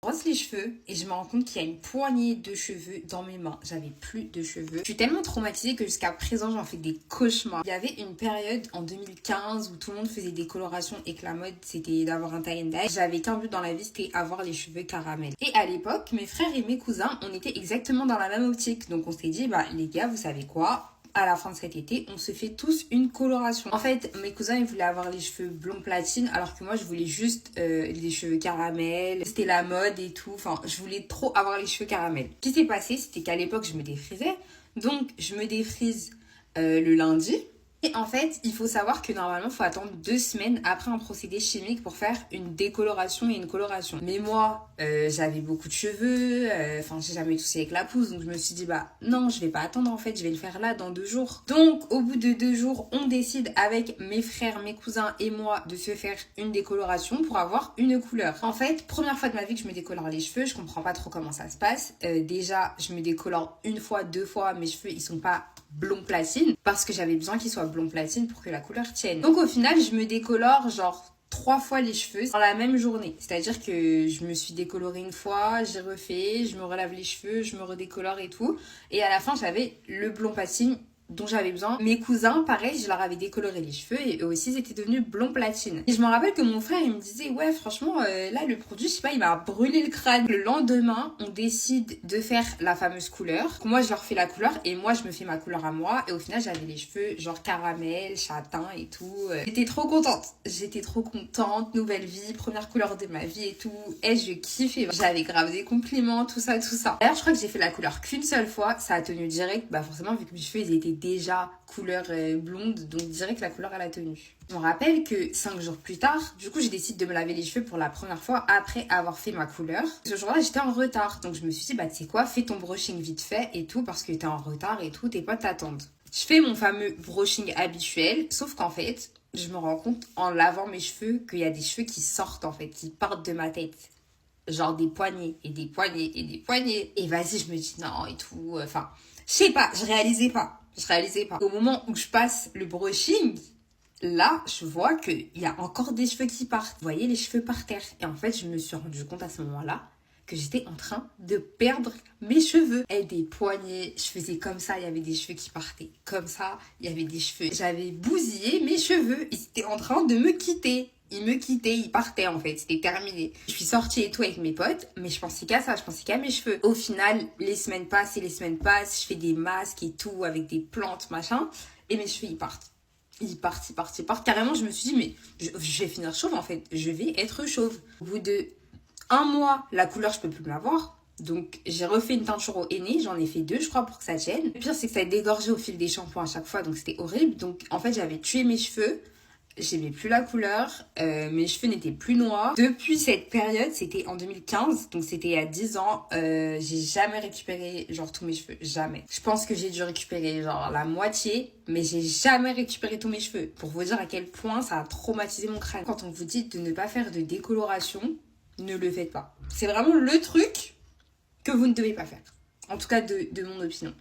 Brosse les cheveux et je me rends compte qu'il y a une poignée de cheveux dans mes mains. J'avais plus de cheveux. Je suis tellement traumatisée que jusqu'à présent j'en fais des cauchemars. Il y avait une période en 2015 où tout le monde faisait des colorations et que la mode c'était d'avoir un tie and dye. J'avais qu'un but dans la vie, c'était avoir les cheveux caramel. Et à l'époque, mes frères et mes cousins, on était exactement dans la même optique. Donc on s'est dit, bah les gars, vous savez quoi ? À la fin de cet été, on se fait tous une coloration. En fait, mes cousins, ils voulaient avoir les cheveux blond platine, alors que moi, je voulais juste les cheveux caramel. C'était la mode et tout. Enfin, je voulais trop avoir les cheveux caramel. Ce qui s'est passé, c'était qu'à l'époque, je me défrisais. Donc, je me défrise le lundi. Et en fait, il faut savoir que normalement, il faut attendre 2 semaines après un procédé chimique pour faire une décoloration et une coloration. Mais moi, j'avais beaucoup de cheveux, j'ai jamais touché avec la pousse, donc je me suis dit, bah non, je vais pas attendre en fait, je vais le faire là dans 2 jours. Donc, au bout de 2 jours, on décide avec mes frères, mes cousins et moi de se faire une décoloration pour avoir une couleur. En fait, première fois de ma vie que je me décolore les cheveux, je comprends pas trop comment ça se passe. Déjà, je me décolore 1 fois, 2 fois, mes cheveux, ils sont pas blond platine parce que j'avais besoin qu'ils soient blond platine pour que la couleur tienne. Donc au final, je me décolore genre 3 fois les cheveux dans la même journée. C'est-à-dire que je me suis décolorée 1 fois, j'ai refait, je me relave les cheveux, je me redécolore et tout. Et à la fin, j'avais le blond platine dont j'avais besoin. Mes cousins, pareil, je leur avais décoloré les cheveux et eux aussi, ils étaient devenus blond platine. Et je me rappelle que mon frère, il me disait, ouais, franchement, là, le produit, je sais pas, il m'a brûlé le crâne. Le lendemain, on décide de faire la fameuse couleur. Moi, je leur fais la couleur et moi, je me fais ma couleur à moi. Et au final, j'avais les cheveux genre caramel, châtain et tout. J'étais trop contente. J'étais trop contente. Nouvelle vie, première couleur de ma vie et tout. Et je kiffais. J'avais grave des compliments, tout ça, tout ça. D'ailleurs, je crois que j'ai fait la couleur qu'une seule fois. Ça a tenu direct. Bah, forcément, vu que mes cheveux, ils étaient déjà couleur blonde, donc direct la couleur elle a tenu. Je me rappelle que 5 jours plus tard, du coup je décide de me laver les cheveux pour la première fois après avoir fait ma couleur. Ce jour-là j'étais en retard, donc je me suis dit bah tu sais quoi, fais ton brushing vite fait et tout parce que t'es en retard et tout, tes potes t'attendent. Je fais mon fameux brushing habituel, sauf qu'en fait je me rends compte en lavant mes cheveux qu'il y a des cheveux qui sortent en fait, qui partent de ma tête. Genre des poignées et des poignées et des poignées. Et vas-y, je me dis non et tout. Enfin, je sais pas, je réalisais pas. Au moment où je passe le brushing, là, je vois qu'il y a encore des cheveux qui partent. Vous voyez les cheveux par terre. Et en fait, je me suis rendu compte à ce moment-là que j'étais en train de perdre mes cheveux. Et des poignées, je faisais comme ça, il y avait des cheveux qui partaient. Comme ça, il y avait des cheveux. J'avais bousillé mes cheveux. Ils étaient en train de me quitter. Ils me quittaient, ils partaient en fait, c'était terminé. Je suis sortie et tout avec mes potes, mais je pensais qu'à ça, je pensais qu'à mes cheveux. Au final, les semaines passent, je fais des masques et tout avec des plantes, machin, et mes cheveux ils partent. Ils partent. Carrément, je me suis dit, mais je vais finir chauve en fait, je vais être chauve. Au bout de 1 mois, la couleur, je peux plus l'avoir. Donc, j'ai refait une teinture au henné. J'en ai fait 2, je crois, pour que ça tienne. Le pire, c'est que ça a dégorgé au fil des shampoings à chaque fois. Donc, c'était horrible. Donc, en fait, j'avais tué mes cheveux. J'aimais plus la couleur. Mes cheveux n'étaient plus noirs. Depuis cette période, c'était en 2015. Donc, c'était il y a 10 ans. J'ai jamais récupéré, genre, tous mes cheveux. Jamais. Je pense que j'ai dû récupérer, genre, la moitié. Mais j'ai jamais récupéré tous mes cheveux. Pour vous dire à quel point ça a traumatisé mon crâne. Quand on vous dit de ne pas faire de décoloration, ne le faites pas. C'est vraiment le truc que vous ne devez pas faire. En tout cas, de mon opinion.